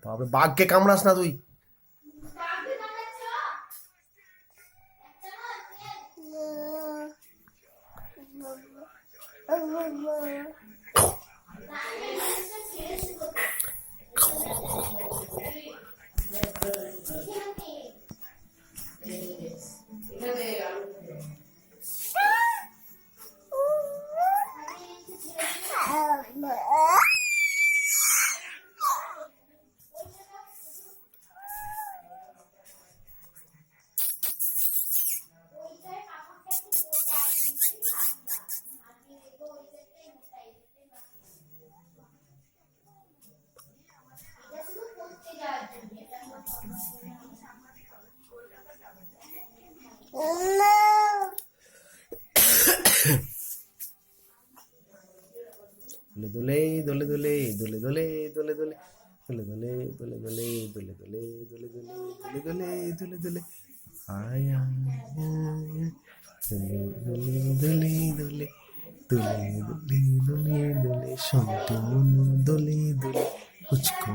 বাবা, বাঘকে কামড়াস না তুই। দোলে দোলে দোলে দোলে দোলে দোলে দোলে দোলে দোলে দোলে দোলে দোলে দোলে দোলে দোলে দোলে দোলে দোলে আয় দোলে দোলে দোলে দোলে দোলে দোলে দোলে দোলে সন্তনু দোলে দোলে কুচকু